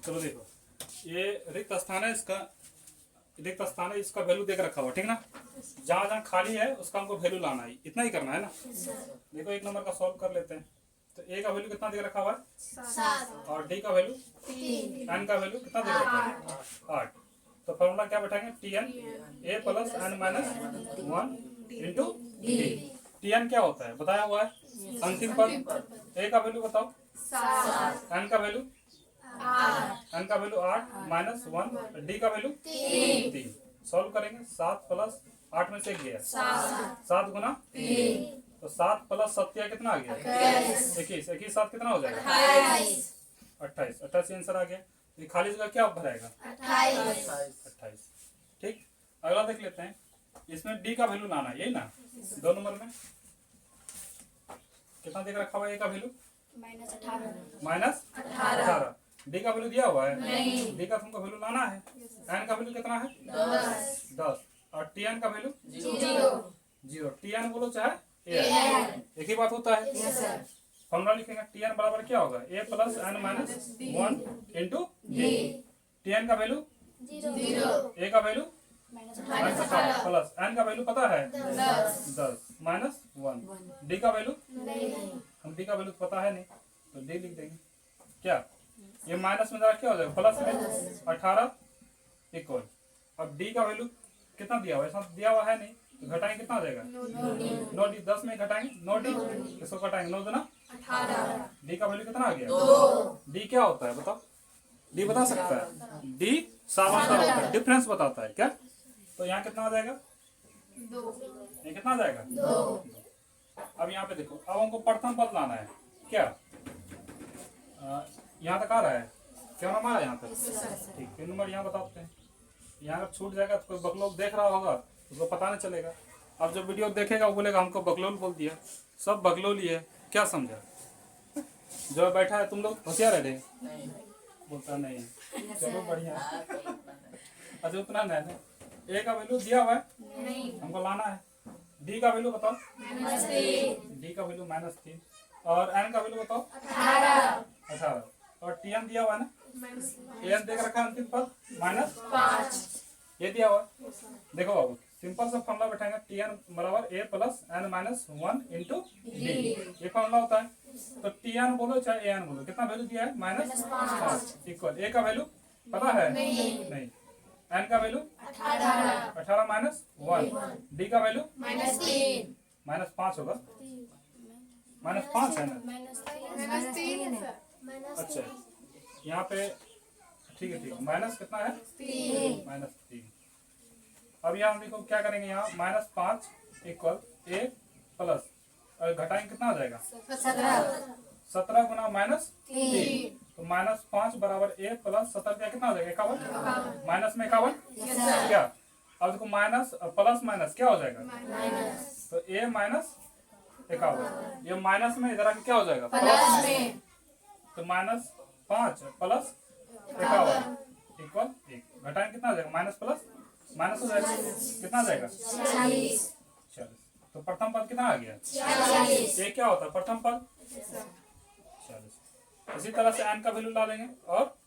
चलो देखो, ये रिक्त स्थान है, इसका रिक्त स्थान है, इसका वैल्यू देख रखा हुआ, ठीक ना। जहां जहां खाली है उसका हमको वैल्यू लाना है, इतना ही करना है ना। देखो एक नंबर का सॉल्व कर लेते हैं। तो ए का वैल्यू कितना देख रखा हुआ है 7 और डी का वैल्यू 3, एन का वैल्यू कितना देख रखा है 8। तो फॉर्मूला क्या बैठाएंगे T N a plus n minus 1 into D. T N क्या होता है बताया हुआ है अंतिम पद। ए का वैल्यू बताओ 7, एन का वैल्यू 8 माइनस 1, डी का वैल्यू 3। सॉल्व करेंगे 7 प्लस 8 में से गया 7 गुना 3, तो 7 प्लस 7 कितना आ गया 21, 21 7 कितना हो जाएगा 28, 28 आंसर आ गया। ये खाली जगह क्या भराएगा 28। ठीक, अगला देख लेते हैं, इसमें डी का वैल्यू लाना है, यही ना। 2 नंबर में कितना देख रखा हुआ है ए का वैल्यू -18, डी का वैल्यू दिया हुआ है, डी का तुमको वैल्यू लाना है। एन का वैल्यू कितना है 10 और टी एन का वैल्यू 0। टी एन बोलो चाहे एक ही बात होता है। फॉर्मूला लिखेंगे टी एन बराबर क्या होगा a plus n minus 1 into D. T n का वैल्यू 0, ए का वैल्यू -18 प्लस एन का वैल्यू पता है 10 माइनस 1, डी का वैल्यू हम डी का वैल्यू पता है नहीं तो डी लिख देंगे। क्या ये माइनस में जरा क्या हो जाएगा प्लस में 18 इक्वल। अब डी का वैल्यू कितना दिया हुआ है, ऐसा दिया हुआ है नहीं, तो घटाएंगे कितना हो जाएगा 9 डी। 10 में घटाएंगे 9 डी, इसको घटाएंगे 9 दूना 18, डी का वैल्यू कितना आ गया 2। डी क्या होता है बताओ, डी बता सकता है, डी सामान्य होता है, डिफरेंस बताता है क्या। तो यहाँ कितना आ जाएगा 2, ये कितना आ जाएगा 2। अब यहाँ पे देखो, अब हमको प्रथम पद लाना है क्या, यहाँ तक आ रहा है क्या नाम आ रहा है यहाँ तक। ठीक, 3 नंबर यहाँ बताते हैं। यहाँ छूट जाएगा तो कोई बकलोल देख रहा होगा उसको पता नहीं चलेगा। अब जो वीडियो देखेगा वो बोलेगा हमको बकलोल बोल दिया, सब बकलोल ही है, क्या समझा। जो बैठा है तुम लोग होशियार है बोलता नहीं, चलो बढ़िया। अच्छा उतना नहीं, ए का वैल्यू दिया हुआ है हमको लाना है, डी का वैल्यू बताओ डी का वैल्यू -3 और एन का वैल्यू बताओ 18 और टी एन दिया हुआ है ना, एन देख रखा है अंतिम पद -5, ये दिया हुआ। देखो बाबू सिंपल सा फॉर्मूला बैठाएंगे टी एन बराबर a plus n minus 1 into d, ये फॉर्मूला होता है। तो टी एन बोलो चाहे ए एन बोलो, कितना वैल्यू दिया है -5 इक्वल। ए का वैल्यू पता है नहीं, एन का वैल्यू 18 माइनस 1, डी का वैल्यू -5 होगा, -5 है ना। अच्छा यहाँ पे ठीक है, माइनस कितना है -3। अब यहाँ देखो क्या करेंगे, यहाँ -5 इक्वल ए प्लस और घटाएंगे कितना हो जाएगा 17 गुना -3, तो -5 बराबर ए प्लस 17 कितना हो जाएगा 51, माइनस में 51 क्या। अब देखो माइनस प्लस माइनस क्या हो जाएगा, तो ए माइनस 51, ये माइनस में इधर आके क्या हो जाएगा प्लस में, तो -5 प्लस 51 इक्वल 1। घटाएंगे कितना हो जाएगा माइनस प्लस माइनस हो जाएगा, कितना आ जाएगा 40। तो प्रथम पद कितना आ गया 40। ये क्या होता है प्रथम पद 40। इसी तरह से एन का वैल्यू ला लेंगे और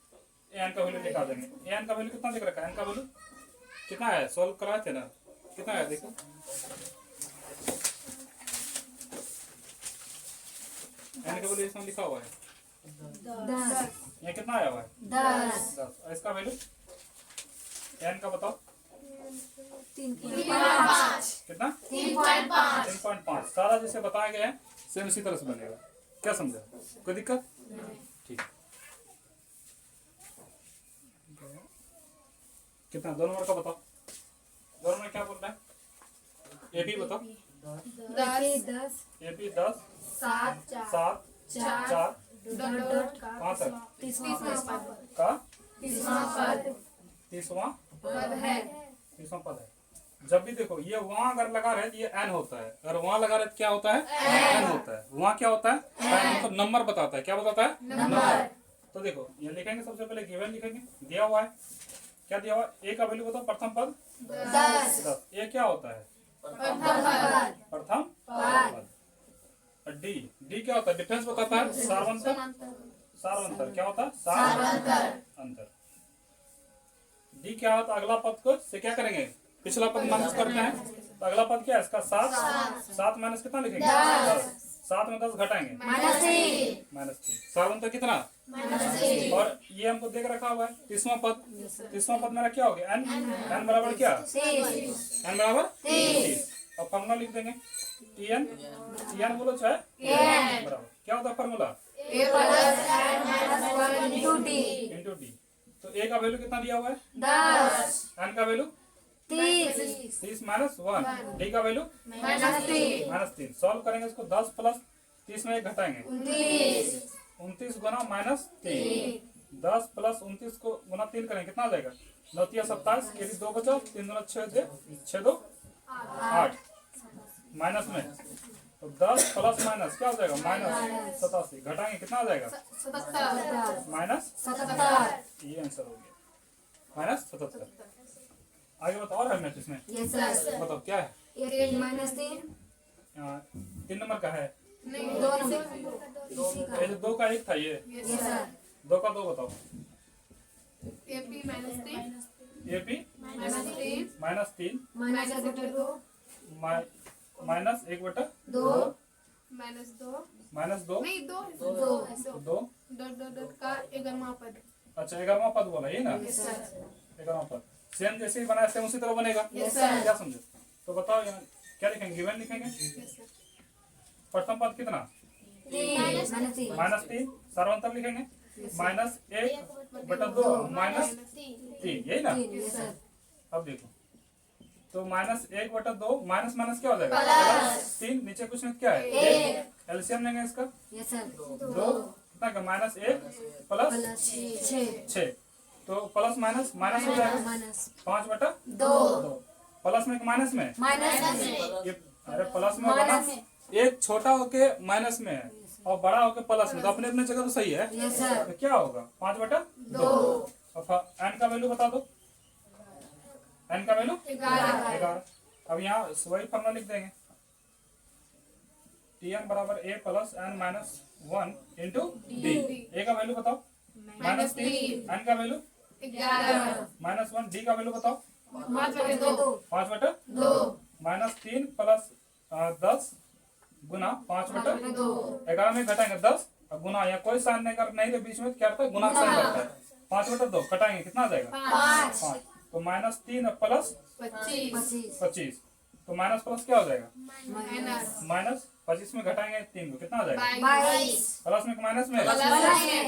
एन का वैल्यू निकाल देंगे। एन का वैल्यू कितना दिख रखा है, एन का वैल्यू कितना है, सॉल्व कराए थे ना, कितना है देखो एन का वैल्यू इसमें लिखा हुआ है 10, ये कितना आया हुआ है 10। इसका वैल्यू एन का बताओ 3.5 कितना 3.5। सारा जैसे बताया गया है सेम इसी तरह से बनेगा, क्या समझा, कोई दिक्कत ठीक। कितना 2 नंबर का बताओ, 2 नंबर क्या बोल रहा है, ए बी बताओ 10 ए बी 10 7 4 का 30वां पद है। जब भी देखो ये वहां अगर लगा रहे तो ये एन होता है, अगर वहां लगा रहे तो क्या होता है एन होता है। वहां क्या होता है मतलब नंबर बताता है, क्या बताता है नंबर। तो देखो ये लिखेंगे, सबसे पहले गिवन लिखेंगे, दिया हुआ है क्या दिया हुआ है, ए का वैल्यू बताओ प्रथम पद 10। ए क्या होता है प्रथम पद। डी क्या होता है डिफरेंस बताता है, सारवंतर क्या होता है सारवंतर। अंतर। डी क्या होता है, अगला पद को से क्या करेंगे, पिछला पद माइनस करते हैं, तो अगला पद क्या है इसका 7, 7 माइनस कितना लिखेंगे 10, 7 में 10 घटाएंगे -3, सारवंतर कितना और ये हमको देख रखा हुआ है तीसवां पद मेरा क्या हो गया n बराबर क्या, n बराबर 30। अब फॉर्मूला लिख देंगे Tn बोलो चाहे बराबर क्या होता है फॉर्मूला इंटू डी। तो a का वैल्यू कितना दिया हुआ है 10, n का वैल्यू 30 माइनस 1, डी का वैल्यू -3। सॉल्व करेंगे इसको 10 प्लस 30 में 1 घटाएंगे 29 गुना -3, 10 प्लस 29 को गुना 3 करेंगे कितना आ जाएगा 9 × 27, यदि 2 बचा 3 दूना 6 2 8 माइनस में, तो 10 प्लस माइनस क्या हो जाएगा -87, घटाएंगे कितना आ जाएगा -77। ये आंसर हो गया -77। आगे बताओ और है मैथ इसमें बताओ क्या है 3 नंबर का है 2 का 1 था ये 2 का 2 बताओ AP AP -3 माइनस 1/2 -2 नहीं 2 2 का 11वां पद। अच्छा 11वां पद बोला ये ना 11वां पद सेम जैसे ही बनाया सेम उसी तरह बनेगा क्या समझे। तो बताओ यहाँ क्या लिखेंगे गिवन लिखेंगे प्रथम पद कितना -3 सार्वंतर लिखेंगे -1/2 -3 यही ना। अब देखो तो -1/2 माइनस क्या हो जाएगा +3, नीचे कुछ नहीं क्या है 1, एलसीएम लेंगे इसका 2 कितना का -1 प्लस 6, तो प्लस माइनस हो जाएगा 5/2, प्लस में माइनस में ये अरे प्लस में होगा ना, एक छोटा होके माइनस में है और बड़ा होके प्लस में, तो अपने अपने जगह तो सही है तो क्या होगा 5/2। एन का वैल्यू बता दो, एन का वैल्यू 11। अब यहाँ वही फॉर्मूला लिख देंगे Tn बराबर a plus n minus 1 into d. A का वैल्यू बताओ -3, n का वैल्यू 11 -1, डी का वैल्यू बताओ 5/2 -3 प्लस 10 गुना 5/2, 11 में घटाएंगे 10 और गुना, यहाँ कोई साइन नहीं के बीच में क्या होता है गुना साइन लगता है 5/2 घटाएंगे कितना आ जाएगा 5, तो -3 प्लस 25, तो माइनस प्लस क्या हो जाएगा -25 में घटाएंगे 3 को कितना आ जाएगा 22, प्लस में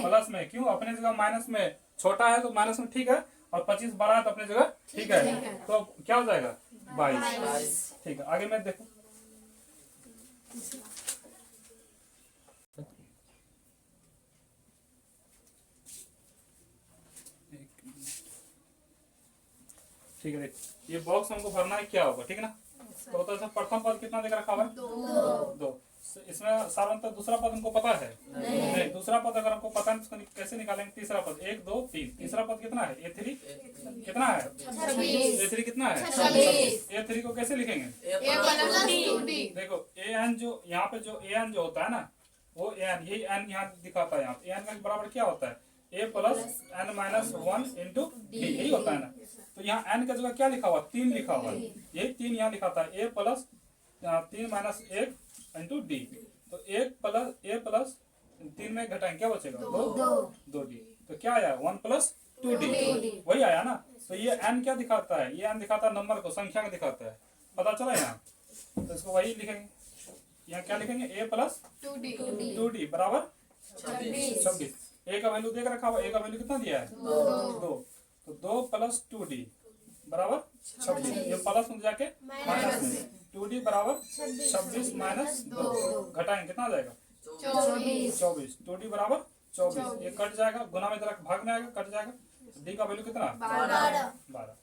प्लस में क्यों अपने जगह माइनस में छोटा है तो माइनस में ठीक है और 25 बड़ा है तो अपने जगह ठीक है, तो क्या हो जाएगा 22। ठीक है आगे मैं देखो ठीक है ये बॉक्स हमको भरना है क्या होगा ठीक है ना। तो होता है प्रथम पद कितना देकर रखा हुआ है 2, इसमें साधारणतः दूसरा पद हमको पता है नहीं, दूसरा पद अगर हमको पता है तो कैसे निकालेंगे तीसरा पद 1 2 3, तीसरा पद कितना है A3 कितना है A3 कितना है A3 को कैसे लिखेंगे देखो AN जो यहाँ पे जो AN जो होता है ना वो AN यही N यहाँ दिखाता है, यहाँ AN का बराबर क्या होता है A plus n minus 1 into D यही होता है ना। तो यहाँ n का जगह क्या लिखा हुआ 3 लिखा हुआ है, यही 3 यहाँ लिखाता है A plus 3 minus 1 into D, तो A प्लस 3 में घटाएंगे क्या बचेगा 2 डी, तो क्या आया 1 प्लस 2 डी वही आया ना। तो ये n क्या दिखाता है, ये n दिखाता है नंबर को, संख्या को दिखाता है, पता चला यहाँ। तो इसको वही लिखेंगे, यहाँ क्या लिखेंगे A प्लस 2 डी बराबर 26। ए का वैल्यू देख रखा हुआ, ए का वैल्यू कितना दिया है 2, तो 2 प्लस 2d बराबर 26, ये प्लस में जाके माइनस में 2d बराबर 26 माइनस 2 घटाएंगे कितना आ जाएगा 24, 2d बराबर 24, ये कट जाएगा गुना में जरा भाग में आएगा कट जाएगा, d का वैल्यू कितना 12।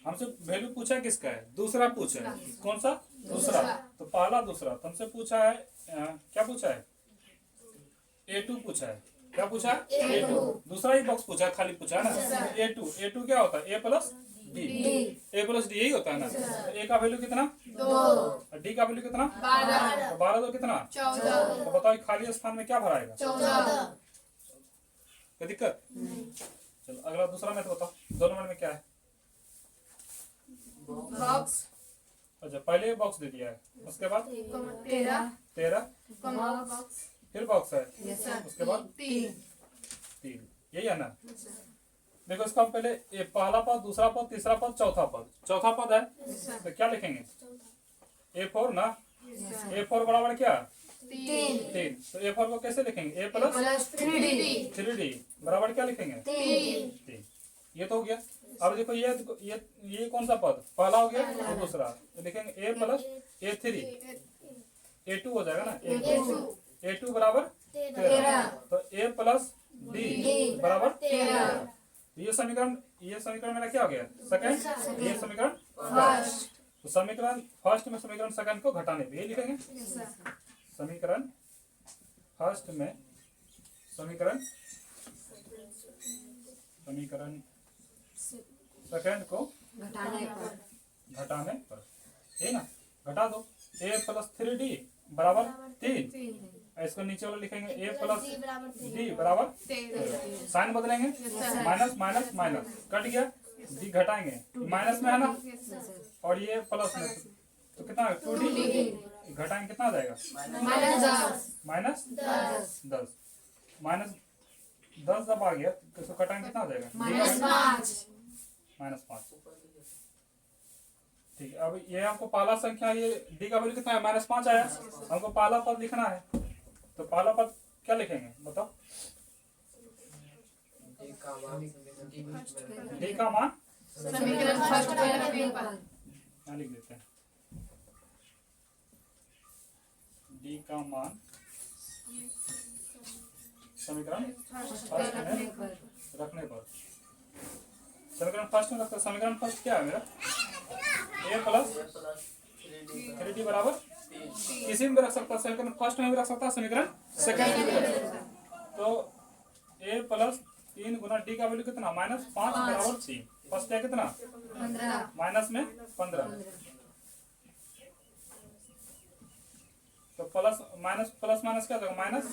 हमसे वैल्यू पूछा है किसका है दूसरा पूछा है, कौन सा दूसरा, तो पहला दूसरा तुमसे पूछा है क्या पूछा है A2 पूछा है, क्या पूछा है A2, दूसरा ही बॉक्स पूछा है खाली पूछा है ना A2 क्या होता है A प्लस डी यही होता है ना। तो A का वैल्यू कितना 2 और D का वैल्यू कितना 12, तो 12 तो कितना 14, तो बताओ खाली स्थान में क्या भराएगा 14, क्या दिक्कत चलो अगला दूसरा मैथ बताओ, 2 नंबर में क्या है? बॉक्स अच्छा पहले ये बॉक्स दे दिया है, उसके बाद 13 13 बॉक्स फिर बॉक्स है, यस सर उसके बाद 3 3, यही है ना? देखो इसका हम पहले ये पहला पद, दूसरा पद, तीसरा पद, चौथा पद। चौथा पद है तो क्या लिखेंगे? A4 ना, A4 बराबर क्या? 3। तो A4 को कैसे लिखेंगे? A प्लस 3D बराबर क्या लिखेंगे? 3। ये तो हो गया। अब देखो ये कौन सा पद? पहला हो गया और दूसरा, तो लिखेंगे A प्लस A3, A2 हो जाएगा ना। A2 बराबर 13, तो A प्लस D बराबर 13। ये समीकरण मेरा क्या हो गया? सेकंड। ये समीकरण फर्स्ट। तो समीकरण फर्स्ट में समीकरण सेकंड को घटाने पे ये लिखेंगे। यस सर समीकरण फर्स्ट में समीकरण सेकंड को घटाने पर ये ना घटा दो। A प्लस 3D बराबर 3। इसको नीचे वाला लिखेंगे A प्लस D बराबर 13 साइन बदलेंगे, माइनस माइनस माइनस कट गया, D घटाएंगे, माइनस में है ना, और ये प्लस में, तो कितना 2D घटाएंगे कितना आ जाएगा? माइनस 10। माइनस 10 जब आ गया तो इसको घटाएंगे कितना आ जाएगा? -5। ठीक है, अब ये हमको पहला संख्या, ये D का वैल्यू कितना है? -5 आया। हमको पहला पद लिखना है, तो पहला पद क्या लिखेंगे बताओ? D का मान समीकरण फर्स्ट में यहाँ लिख देते हैं। D का मान समीकरण फर्स्ट में रखने पर, समीकरण फर्स्ट में रखते, समीकरण फर्स्ट क्या है मेरा? A प्लस 3D बराबर किसी में भी रख सकता है, समीकरण फर्स्ट में भी रख सकता है, समीकरण सेकंड में भी रख सकता है। तो A प्लस 3 गुना D का वैल्यू कितना? -5 बराबर 3। फर्स्ट है कितना? माइनस में 15, तो प्लस माइनस क्या होगा? माइनस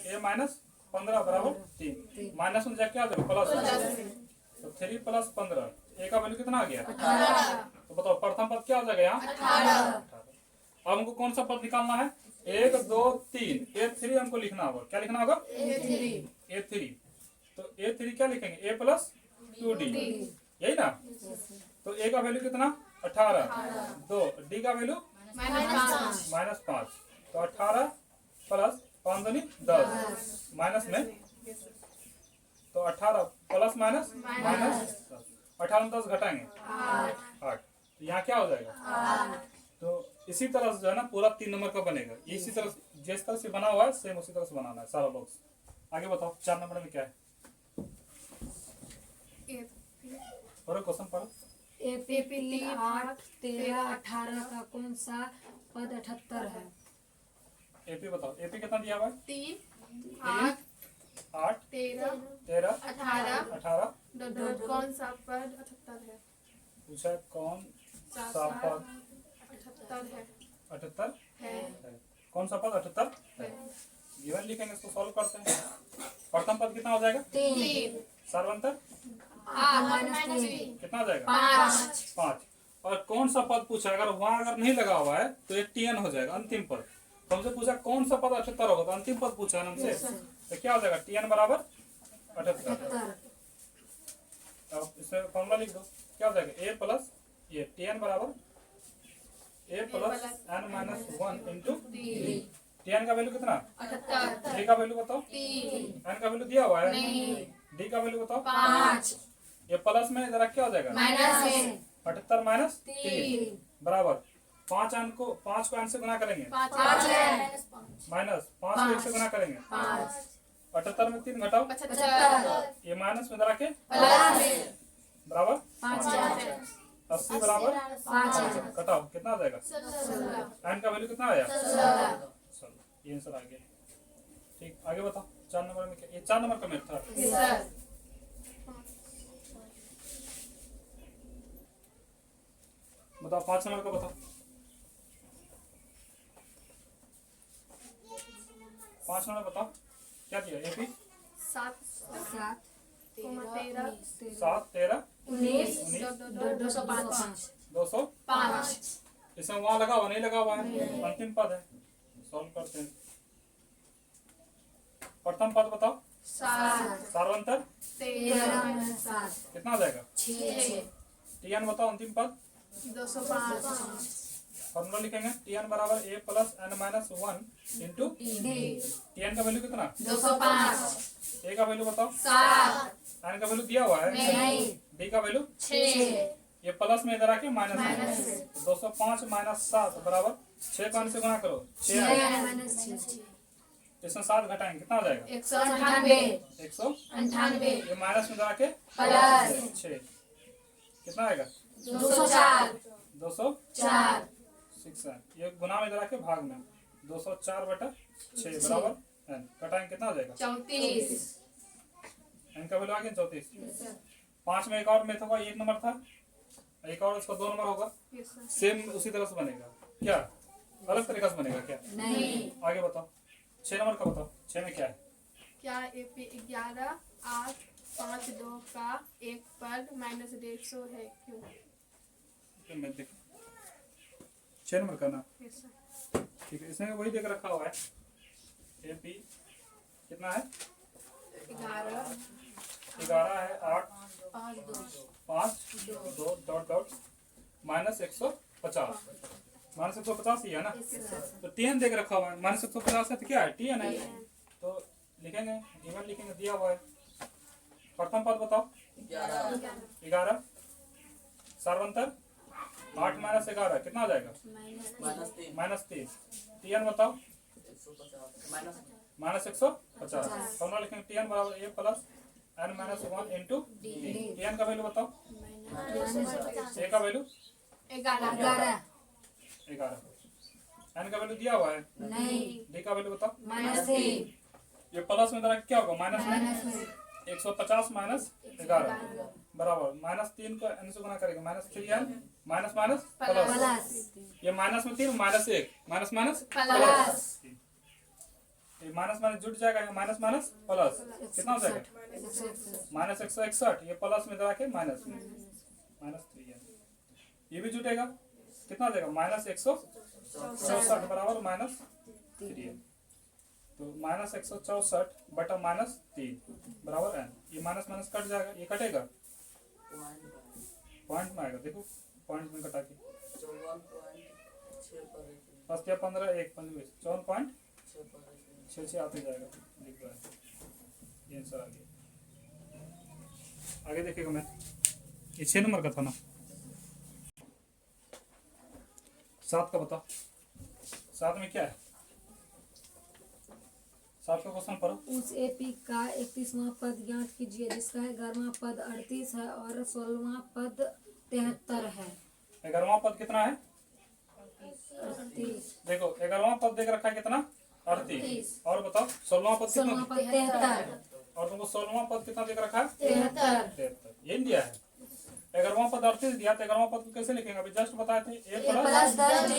A -15 बराबर 3। माइनस में जाके क्या होगा? प्लस, तो 3 प्लस 15, A का वैल्यू कितना आ गया? 18। तो बताओ प्रथम पद क्या हो जाएगा यहाँ? 18। अब हमको कौन सा पद निकालना है? 1 2 3, A3 हमको लिखना होगा। क्या लिखना होगा? A3। तो A3 क्या लिखेंगे? A प्लस 2D, यही ना। तो A का वैल्यू कितना? 18। तो D का वैल्यू -5, तो 18 प्लस 5 दूनी 10, माइनस में, तो 18 प्लस माइनस 18 में 10 घटाएंगे 8, तो यहाँ क्या हो जाएगा? तो इसी तरह से जो है ना पूरा 3 नंबर का बनेगा। इसी तरह जिस तरह से बना हुआ है सेम उसी तरह से बनाना है सारा बॉक्स। आगे बताओ 4 नंबर में क्या है? और क्वेश्चन पढ़ो। AP 8 13 18 का कौन सा पद 78 है? AP बताओ। AP कितना दिया हुआ है? 3 8 8 13 13 18 18। कौन सा पद 78 है? पूछा है कौन सा पद 78 है 78 है है। कौन सा पद 78 है? गिवन लिखेंगे, इसको सॉल्व करते हैं। प्रथम पद कितना हो जाएगा? 3 सर्वंतर 3 कितना हो जाएगा? 5 और कौन सा पद पूछा, अगर वहां अगर नहीं लगा हुआ है तो एक TN हो जाएगा अंतिम पद। तो हमसे पूछा कौन सा पद 78 होगा, तो अंतिम पद पूछा है हमसे, तो क्या हो जाएगा? TN बराबर 78। अब इसे फॉर्मूला लिख दो, क्या हो जाएगा? A प्लस ये TN बराबर A plus n-1 into TN का वैल्यू कितना? 78 D का वैल्यू बताओ। 3 n का वैल्यू दिया हुआ है, नहीं। D का वैल्यू बताओ। 5 ये प्लस में जरा क्या हो जाएगा? माइनस में 78 माइनस 3 3 बराबर 5 को n से गुना करेंगे, 5 है माइनस 5 को 1 से गुना करेंगे, 78 में 3 घटाओ, 75 ये माइनस में जरा के प्लस में बराबर 5 80 बराबर 5 घटाओ, कितना आ जाएगा? n का वैल्यू कितना आया? 16। ये आंसर आ गया। ठीक, आगे बताओ 4 नंबर में क्या? ये 4 नंबर का मैथ था। सर बताओ 5 नंबर का बताओ। 5 नंबर बताओ क्या दिया? AP 7 7 7 13 19 19 205 205। इसमें वहां लगा हुआ नहीं लगा हुआ है, अंतिम पद है। सॉल्व करते हैं। प्रथम पद बताओ। 7 सार्वंतर 13 कितना आ जाएगा? 6 टीएन बताओ अंतिम पद। 205 फॉर्मूला लिखेंगे टीएन बराबर a plus n minus 1 into T N का वैल्यू कितना? 205 ए का वैल्यू बताओ। 7 एन का वैल्यू दिया हुआ है, नहीं डी का वैल्यू 6 ये प्लस में इधर आके माइनस माइनस है। 205 माइनस 7 बराबर 6 का से गुणा करो 6 आएगा। इसमें 7 घटाएंगे कितना आ जाएगा? 198 198। ये माइनस में इधर आके प्लस 6 कितना आएगा? 204 204। ये गुना में इधर आके भाग में 204 बटा 6 बराबर एन। घटाएंगे कितना आ जाएगा? 34 एन का वैल्यू आ गया 34। 5 में एक और मेथड होगा, 1 नंबर था, एक और उसका 2 नंबर होगा। सेम उसी तरह से बनेगा क्या? अलग तरीका से बनेगा क्या? नहीं। आगे बताओ। 6 नंबर का बताओ। 6 में क्या है? क्या एपी 11 8 5 2 का एक पद माइनस 150 है क्यों? तो मैं देख 6 नंबर का ना, ठीक है। इसमें वही देख रखा हुआ है। एपी कितना है? 11 है 8 5 2 डॉट डॉट माइनस 150। माइनस 150 ही है ना, तो टीएन देख रखा हुआ है। माइनस 150 है तो क्या है? टीएन है। तो लिखेंगे गिवन लिखेंगे, दिया हुआ है। प्रथम पद बताओ। 11 सार्वंतर 8 माइनस 11 कितना आ जाएगा? -3। टीएन बताओ। माइनस 150। फॉर्मूला लिखेंगे टीएन बराबर a plus n minus 1 into T N का वैल्यू बताओ। ए का वैल्यू 11 11। एन का वैल्यू दिया हुआ है, नहीं डी का वैल्यू बताओ। -3 ये प्लस में इधर क्या होगा? माइनस में 150 माइनस 11 बराबर -3 को एन से गुना करेंगे -3n minus minus plus. Plus ये माइनस में 3 माइनस 1 माइनस माइनस प्लस ये माइनस माइनस जुट जाएगा, ये माइनस माइनस प्लस कितना हो जाएगा? -161। ये प्लस में इधर आके माइनस में -3n। ये भी जुटेगा कितना हो जाएगा? -164 बराबर -3n। तो -164 बटा -3 बराबर n। ये माइनस माइनस कट जाएगा, ये कटेगा पॉइंट में आएगा। देखो पॉइंट में कटा के 5 या 15 1 25 54.66 आते जाएगा। लिख रहा है ये आंसर आ गया। आगे देखिएगा मैं, ये 6 नंबर का था ना। 7 का बताओ। 7 में क्या है? 7 का क्वेश्चन पढ़ो। उस एपी का 31वां पद ज्ञात कीजिए जिसका 11वां पद 38 है और 16वां पद 73 है। 11वां पद कितना है? 38। देखो 11वां पद देख रखा है कितना? 38। और बताओ 16वां पद कितना? 16वां पद 73। और तुमको 16वां पद कितना देख रखा है? 73 ये दिया है। 11वां पद 38 दिया, तो 11वां पद को कैसे लिखेंगे? अभी जस्ट बताए थे ए प्लस 10d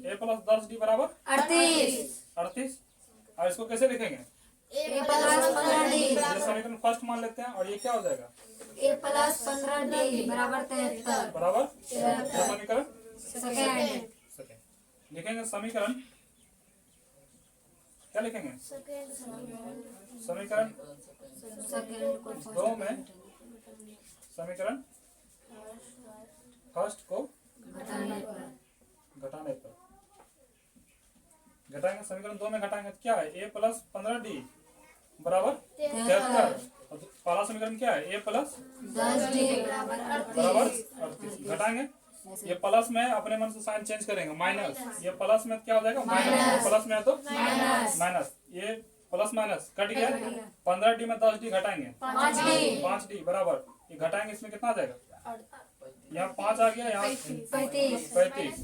ए प्लस 10d बराबर 38। और इसको कैसे लिखेंगे? ए प्लस 15d ये समीकरण फर्स्ट मान लेते हैं और ये क्या हो जाएगा? ए प्लस 15d बराबर 73। बराबर ये समीकरण सेकंड सेकंड। लिखेंगे समीकरण, क्या लिखेंगे? समीकरण सेकंड को 2 में समीकरण फर्स्ट को घटाने पर घटाएंगे। समीकरण 2 में घटाएंगे तो क्या है? ए प्लस 15d बराबर 73। और पहला समीकरण क्या है? ए प्लस 10d बराबर 38। घटाएंगे, ये प्लस में अपने मन से साइन चेंज करेंगे, माइनस। ये प्लस में क्या हो जाएगा? माइनस। प्लस में है तो माइनस। ये प्लस माइनस कट गया। 15d में 10d घटाएंगे 5d बराबर, ये घटाएंगे इसमें कितना आ जाएगा? यहाँ 5 आ गया, यहाँ 35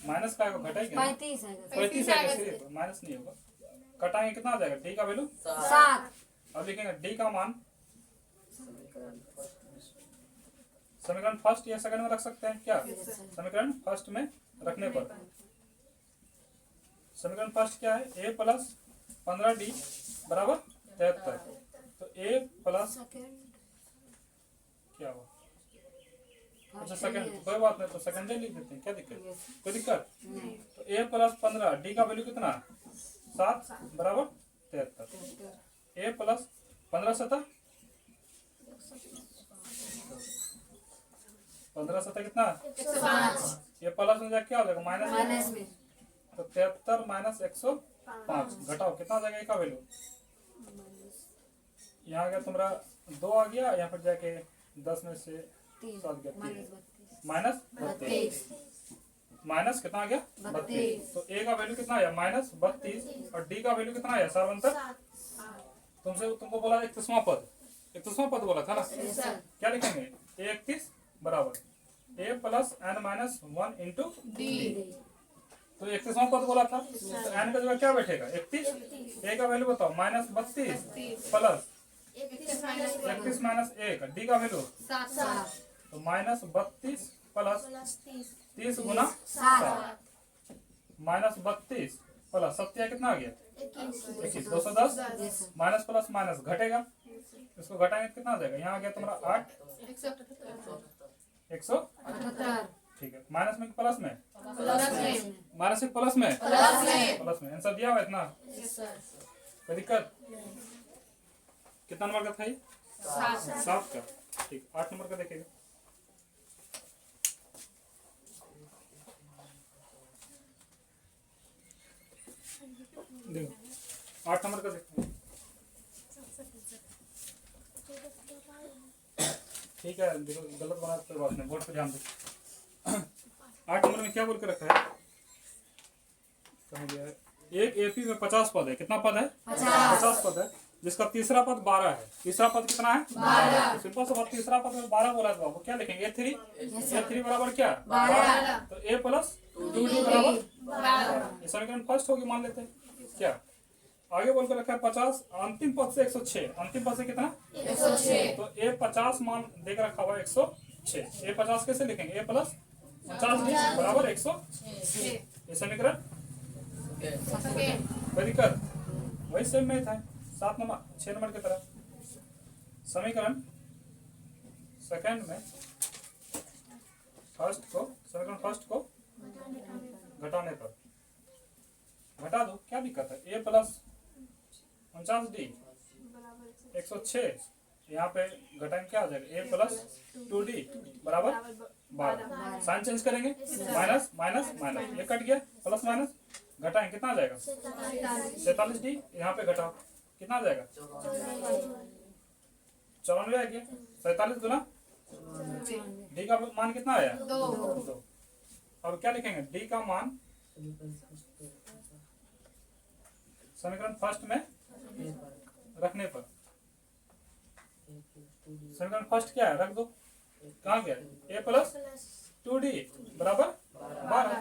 माइनस का घटाएंगे 35 है। 35 आएगा, सिर्फ माइनस नहीं होगा। कटाएंगे कितना आ जाएगा? डी का वैल्यू 7 अब लिखेंगे डी का मान समीकरण फर्स्ट या सेकंड में रख सकते हैं क्या? समीकरण फर्स्ट में रखने पर समीकरण फर्स्ट क्या है? ए प्लस 15d बराबर 73। तो ए प्लस क्या हुआ? अच्छा सेकंड, कोई बात नहीं, तो सेकंड लिख देते हैं, क्या दिक्कत, कोई दिक्कत? नहीं। तो a प्लस 15, d का वैल्यू कितना 7 बराबर 73। a प्लस 15 7 15 7 कितना 105 ये प्लस में जाके क्या हो जाएगा माइनस माइनस में तो 73 माइनस 105 घटाओ कितना आ जाएगा a का वैल्यू यहाँ गया तुम्हारा 2 आ गया, यहाँ पर जाके 10 में से 7 गया 3 माइनस 32 माइनस कितना आ गया 32। तो a का वैल्यू कितना आया माइनस 32 और d का वैल्यू कितना आया 7 तुमको बोला 31वां पद बोला था ना, क्या लिखेंगे a 31 बराबर a plus n minus 1 into D तो 31वां पद बोला था, तो n का जगह क्या बैठेगा 31, a का वैल्यू बताओ माइनस 32 प्लस 31 माइनस 1 d का वैल्यू 7 तो माइनस 32 प्लस 30 गुना 7 माइनस 32 प्लस 7 कितना आ गया 21 210 माइनस प्लस माइनस घटेगा, इसको घटाएंगे तो कितना आ जाएगा, यहाँ आ गया तुम्हारा 8 100 ठीक है, माइनस में कि प्लस में माइनस से प्लस में आंसर दिया हुआ है इतना, कोई दिक्कत? कितना नंबर का था ये 7 का, ठीक 8 नंबर का देखेगा देखो 8 नंबर का देखो, ठीक है देखो गलत बना तो बात नहीं, बोर्ड पे ध्यान दो। 8 नंबर में क्या बोल के रखा है, कहाँ गया है? एक एपी में 50 पद है, कितना पद है 50 पद है, जिसका तीसरा पद 12 है, तीसरा पद कितना है 12। सिंपल सा बात, तीसरा पद में 12 बोला है बाबू, क्या लिखेंगे A3 बराबर क्या 12 तो a प्लस 2d बराबर ये समीकरण फर्स्ट होगी मान लेते हैं, क्या आगे बोल कर रखा है 50 अंतिम पद से 106, अंतिम पद से कितना 106 तो a 50 मान देकर रखा हुआ है 106, a 50 कैसे लिखेंगे a प्लस 50 बराबर 106, ये समीकरण कोई दिक्कत, वही सेम में था 7 नंबर 6 नंबर की तरह समीकरण सेकंड में समीकरण फर्स्ट को घटाने पर घटा दो, क्या दिक्कत है, a प्लस 49d 106 यहाँ पे घटाएंगे क्या हो जाएगा a प्लस 2d बराबर 12, साइन चेंज करेंगे माइनस माइनस माइनस, ये कट गया प्लस माइनस घटाएंगे कितना आ जाएगा 47d, यहाँ पे घटाओ कितना आ जाएगा 94 आ गया, 47 गुना d का मान कितना आया 2। अब क्या लिखेंगे d का मान समीकरण फर्स्ट में रखने पर, समीकरण फर्स्ट क्या है रख दो, कहाँ गया a प्लस 2d बराबर 12,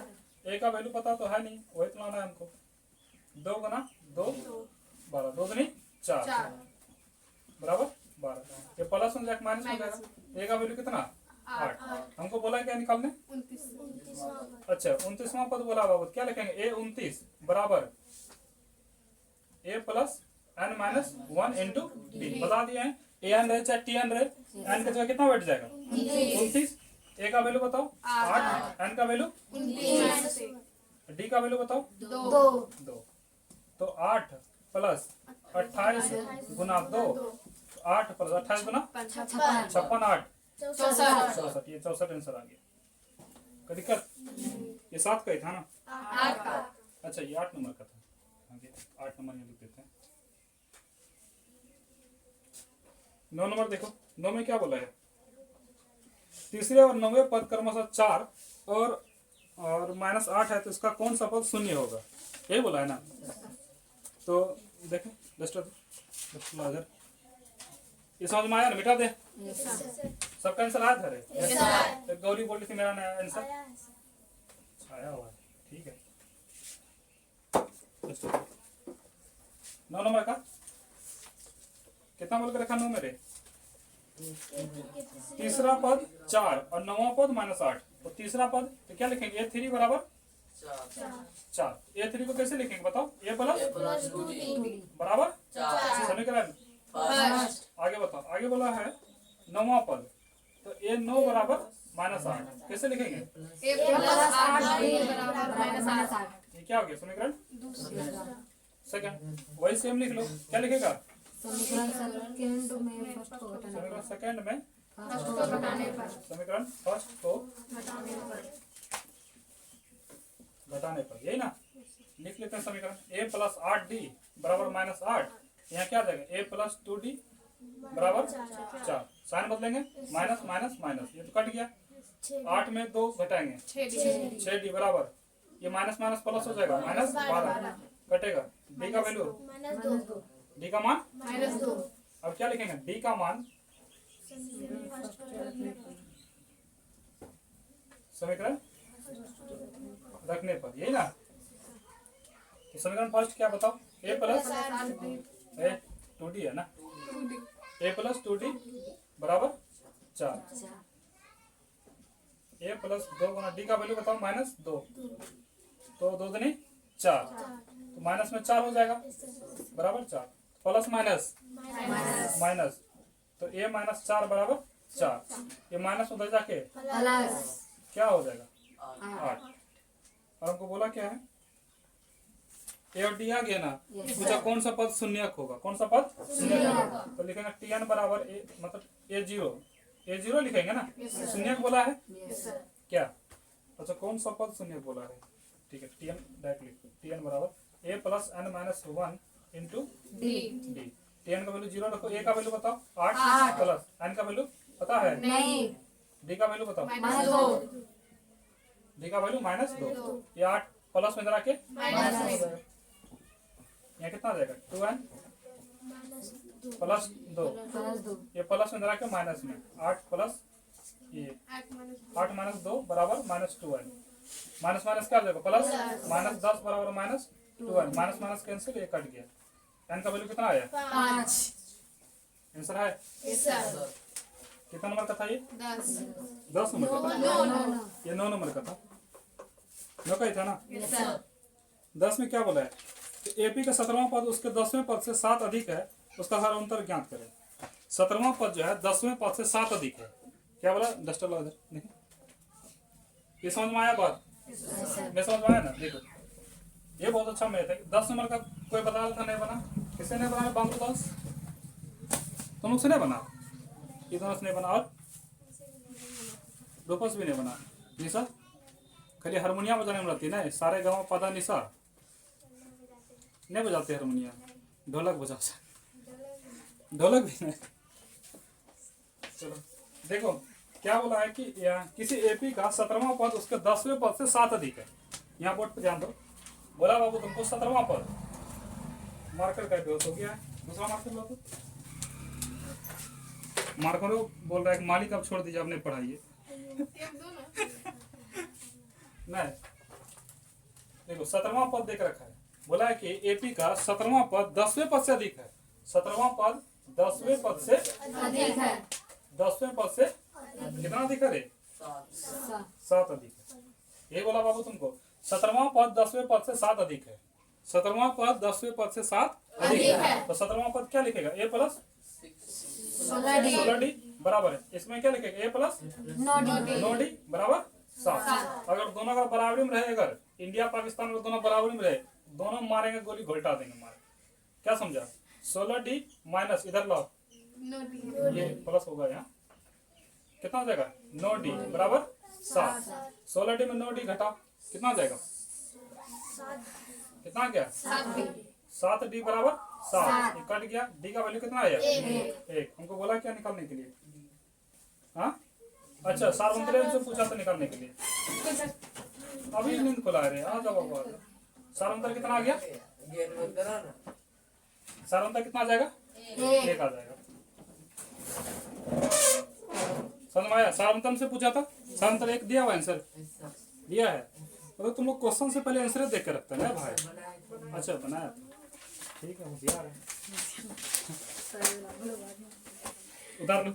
a का वैल्यू पता तो है नहीं, वही तो लाना है हमको, 2 गुना 2 12, 2 दूनी 4 बराबर 12, ये प्लस में जाकर माइनस हो जाएगा, a का वैल्यू कितना 8, हमको बोला क्या निकालने 29 अच्छा 29वां पद बोला बाबू, क्या लिखेंगे a 29 बराबर a plus n minus 1 into D, बता दिए हैं a n रहे चाहे t n रहे, n का जगह कितना बैठ जाएगा 29, a का वैल्यू बताओ 8, n का वैल्यू d का वैल्यू बताओ 2, तो 8 प्लस 28 गुना 2, 8 प्लस 28 गुना 56 8 64, ये 64 आंसर आ गया, कोई दिक्कत? ये 7 का ही था ना, अच्छा ये 8 नंबर का था, आगे 8 नंबर में लिख देते हैं। 9 नंबर देखो, 9 में क्या बोला है, तीसरे और 9वें पद क्रमशः 4 और माइनस 8 है, तो इसका कौन सा पद शून्य होगा, यही बोला है ना, तो देखें डस्टर इधर, ये समझ में आया ना, मिटा दे सबका आंसर आया था रे, गौरी बोल रही थी मेरा नया आंसर आया हुआ है, ठीक है 9 नंबर का कितना बोल के रखा 9 मेरे, तीसरा पद 4 और 9वां पद -8, तो तीसरा पद तो क्या लिखेंगे a3 बराबर 4, a3 को कैसे लिखेंगे बताओ, a प्लस 2d बराबर समीकरण आगे बताओ, आगे बोला है 9वां पद ए 9 बराबर -8 कैसे लिखेंगे? ए प्लस 8b बराबर -8। ये क्या हो गया समीकरण दूसरा सेकंड। वही सेम लिख लो, क्या लिखेगा? समीकरण सेकंड में फर्स्ट को घटाने समीकरण सेकंड में फर्स्ट को घटाने पर समीकरण फर्स्ट को घटाने पर घटाने पर, यही ना? लिख लेते हैं समीकरण a प्लस 8d बराबर -8। यहाँ क्या आ जाएगा? a प्लस 2d बराबर 4। साइन बदलेंगे, माइनस माइनस माइनस, ये तो कट गया। 8 में 2 घटाएंगे 6d बराबर, ये माइनस माइनस प्लस हो जाएगा -12 कटेगा। d का वैल्यू, d का मान, -2 अब क्या लिखेंगे? d का मान समीकरण रखने पर, यही ना? तो समीकरण फर्स्ट क्या बताओ? a प्लस 2d है ना? a प्लस 2d बराबर 4। a प्लस 2 गुना d का वैल्यू बताओ -2, तो 2 दूनी 4, तो माइनस में 4 हो जाएगा बराबर 4, प्लस माइनस माइनस, तो a माइनस 4 बराबर 4। ये माइनस उधर जाके प्लस क्या हो जाएगा? 8। और हमको बोला क्या है? ए और डी आ गया ना? पूछा कौन सा पद शून्यक होगा? कौन सा पद शून्यक होगा? तो लिखेंगे tn बराबर ए, मतलब a0 लिखेंगे ना? शून्यक बोला है क्या? अच्छा कौन सा पद शून्यक बोला है? ठीक है, tn डायरेक्ट लिखो। tn बराबर a plus n minus 1 into D D. tn का वैल्यू 0 रखो, a का वैल्यू बताओ 8 प्लस n का वैल्यू पता है? नहीं डी का वैल्यू बताओ, -2 डी का वैल्यू -2। ये 8 प्लस में के यहाँ कितना आ जाएगा? 2n प्लस 2, +2 ये प्लस में के माइनस में 8 प्लस ये 8 माइनस 2 बराबर -2n। माइनस माइनस क्या आ जाएगा? प्लस, -10 बराबर -2n। माइनस माइनस कैंसिल, ये कट गया। n का वैल्यू कितना आया? 5 आंसर है कितना नंबर का था ये? 10 नंबर का था। ये 9 नंबर का था, 9 का ही था ना? 10 में क्या बोला है? एपी का 17वां पद उसके 10वें पद से 7 अधिक है, उसका सारांतर ज्ञात करें। 17वां पद जो है 10वें पद से 7 अधिक है। क्या बोला? डस्टर लो इधर, नहीं ये समझ में आया बात? मैं समझ में आया ना? देखो ये बहुत अच्छा मैथ है। 10 नंबर का कोई बता रहा था नहीं बना? किसे नहीं बना? बाबू 10 तुम लोग से नहीं बना? ये दोनों से नहीं बना, और रूपस भी नहीं बना। निशा खाली हारमोनियम बजाने में रहती है ना, सारे गाँव पता निशा नहीं बजाते हारमोनियम, ढोलक बजा, ढोलक भी नहीं। चलो देखो क्या बोला है कि किसी एपी का 17वां पद उसके 10वें पद से 7 अधिक है। यहाँ बोर्ड पे ध्यान दो। बोला बाबू तुमको 17वां पद, मार्कर का बेहोश हो गया है, दूसरा मार्कर लो तो। मार्कर बोल रहा है कि मालिक अब छोड़ दीजिए, अब नहीं पढ़ाइए। नहीं देखो 17वां पद देख रखा है, बोला है कि एपी का 17वां पद 10वें पद से अधिक है। 17वां पद 10वें पद से अधिक है 10वें पद से कितना अधिक है रे? 7 अधिक है। ये बोला बाबू तुमको 17वां पद 10वें पद से 7 अधिक है। 17वां पद 10वें पद से 7 अधिक है, तो 17वां पद क्या लिखेगा? a प्लस 16d बराबर है। इसमें क्या लिखेगा? a प्लस 9d बराबर 7। अगर दोनों का बराबरी में रहे, अगर इंडिया पाकिस्तान अगर दोनों बराबरी में रहे, दोनों मारेंगे गोली, घोल्टा देंगे मारे। क्या समझा? 16d माइनस इधर लाओ, ये प्लस होगा यहाँ, कितना हो जाएगा? 9d बराबर 7। 16d में 9d घटाओ, कितना हो जाएगा? कितना गया? 7d बराबर 7। ये कट गया, d का वैल्यू कितना आया? 1। हमको बोला क्या निकालने के लिए? हाँ अच्छा, सार्वंतरिक से पूछा था निकालने के लिए। अभी नींद खुला रहे, आ जाओ बाबू। सार्वंतर कितना आ गया? सार्वंतर कितना आ जाएगा? 1 आ जाएगा। समझ में आया? सार्वंतर से पूछा था, सार्वंतर 1 दिया हुआ आंसर दिया है। तो तुम लोग क्वेश्चन से पहले आंसर देख के रखते हैं ना भाई? अच्छा बनाया, ठीक है, होशियार है। उतार लो।